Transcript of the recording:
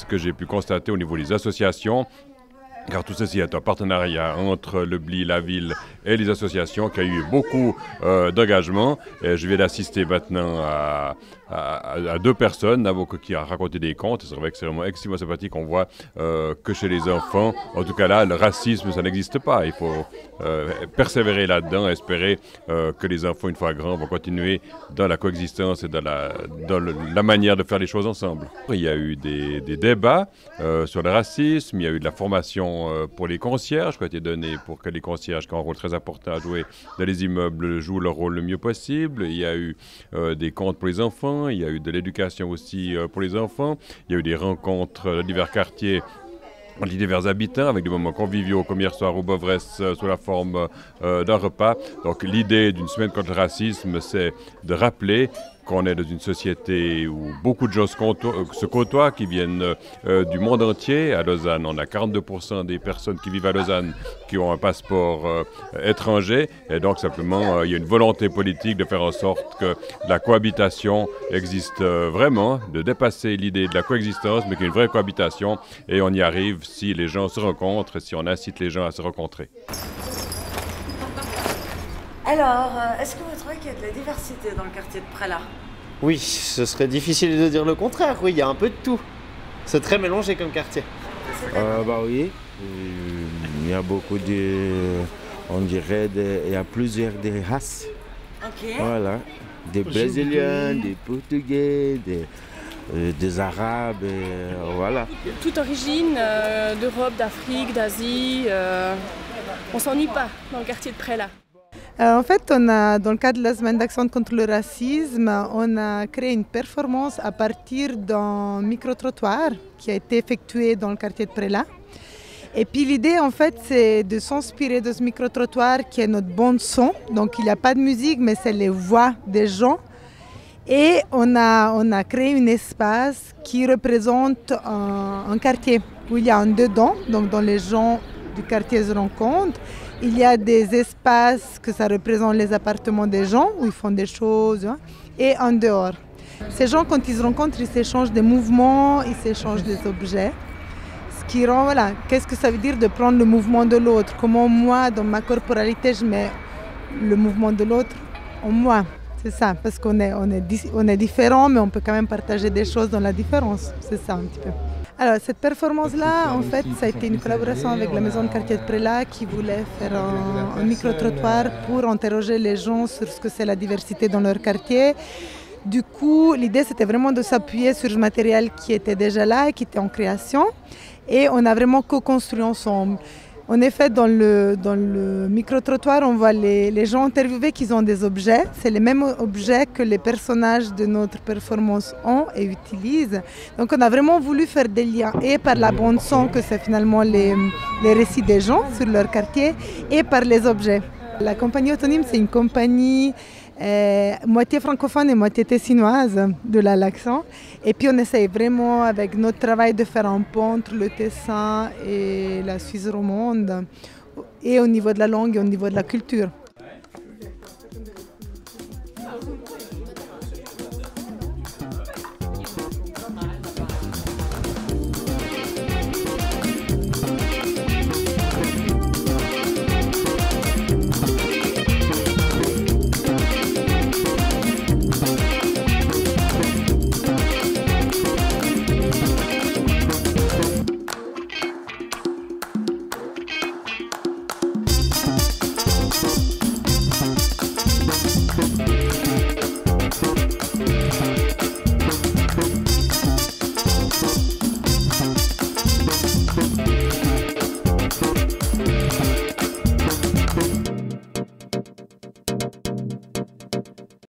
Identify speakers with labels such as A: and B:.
A: que j'ai pu constater au niveau des associations, car tout ceci est un partenariat entre le BLI, la ville et les associations qui a eu beaucoup d'engagement. Je viens d'assister maintenant à deux personnes qui ont raconté des contes. C'est vrai que c'est vraiment extrêmement sympathique. On voit que chez les enfants, en tout cas là, le racisme, ça n'existe pas. Il faut persévérer là-dedans, espérer que les enfants, une fois grands, vont continuer dans la coexistence et dans la manière de faire les choses ensemble. Il y a eu des débats sur le racisme, il y a eu de la formation pour les concierges qui a été donnée pour que les concierges qui ont un rôle très important à jouer dans les immeubles jouent leur rôle le mieux possible. Il y a eu des contes pour les enfants, il y a eu de l'éducation aussi pour les enfants, il y a eu des rencontres dans divers quartiers entre les divers habitants, avec des moments conviviaux comme hier soir au Bovresse sous la forme d'un repas. Donc l'idée d'une semaine contre le racisme, c'est de rappeler qu'on est dans une société où beaucoup de gens se côtoient, qui viennent du monde entier. À Lausanne, on a 42% des personnes qui vivent à Lausanne qui ont un passeport étranger. Et donc simplement, il y a une volonté politique de faire en sorte que la cohabitation existe vraiment, de dépasser l'idée de la coexistence, mais qu'il y ait une vraie cohabitation. Et on y arrive si les gens se rencontrent et si on incite les gens à se rencontrer.
B: Alors, est-ce que vous trouvez qu'il y a de la diversité dans le quartier de Prélat?
C: Oui, ce serait difficile de dire le contraire. Oui, il y a un peu de tout. C'est très mélangé comme quartier.
D: Bah oui, il y a beaucoup de, on dirait, il y a plusieurs des races.
B: Ok.
D: Voilà, des Brésiliens, des Portugais, des Arabes, voilà.
E: Toute origine, d'Europe, d'Afrique, d'Asie. On s'ennuie pas dans le quartier de Prélat.
F: En fait, dans le cadre de la semaine d'action contre le racisme, on a créé une performance à partir d'un micro-trottoir qui a été effectué dans le quartier de Prélat. Et puis l'idée, en fait, c'est de s'inspirer de ce micro-trottoir qui est notre bande son. Donc il n'y a pas de musique, mais c'est les voix des gens. Et on a créé un espace qui représente un quartier où il y a un dedans, donc dont les gens du quartier se rencontrent. Il y a des espaces que ça représente les appartements des gens où ils font des choses, hein, et en dehors. Ces gens, quand ils se rencontrent, ils s'échangent des mouvements, ils s'échangent des objets. Ce qui rend, voilà, qu'est-ce que ça veut dire de prendre le mouvement de l'autre? Comment moi, dans ma corporalité, je mets le mouvement de l'autre en moi? C'est ça, parce qu'on est différents, mais on peut quand même partager des choses dans la différence. C'est ça un petit peu. Alors cette performance-là, en fait, ça a été une collaboration avec la maison de quartier de Prélat qui voulait faire un micro-trottoir pour interroger les gens sur ce que c'est la diversité dans leur quartier. Du coup, l'idée, c'était vraiment de s'appuyer sur ce matériel qui était déjà là et qui était en création. Et on a vraiment co-construit ensemble. En effet, dans le micro-trottoir, on voit les gens interviewés qui ont des objets. C'est les mêmes objets que les personnages de notre performance ont et utilisent. Donc on a vraiment voulu faire des liens, et par la bande son, que c'est finalement les récits des gens sur leur quartier, et par les objets. La compagnie Autonym, c'est une compagnie moitié francophone et moitié tessinoise de la l'accent. Et puis on essaye vraiment avec notre travail de faire un pont entre le Tessin et la Suisse romande, et au niveau de la langue et au niveau de la culture.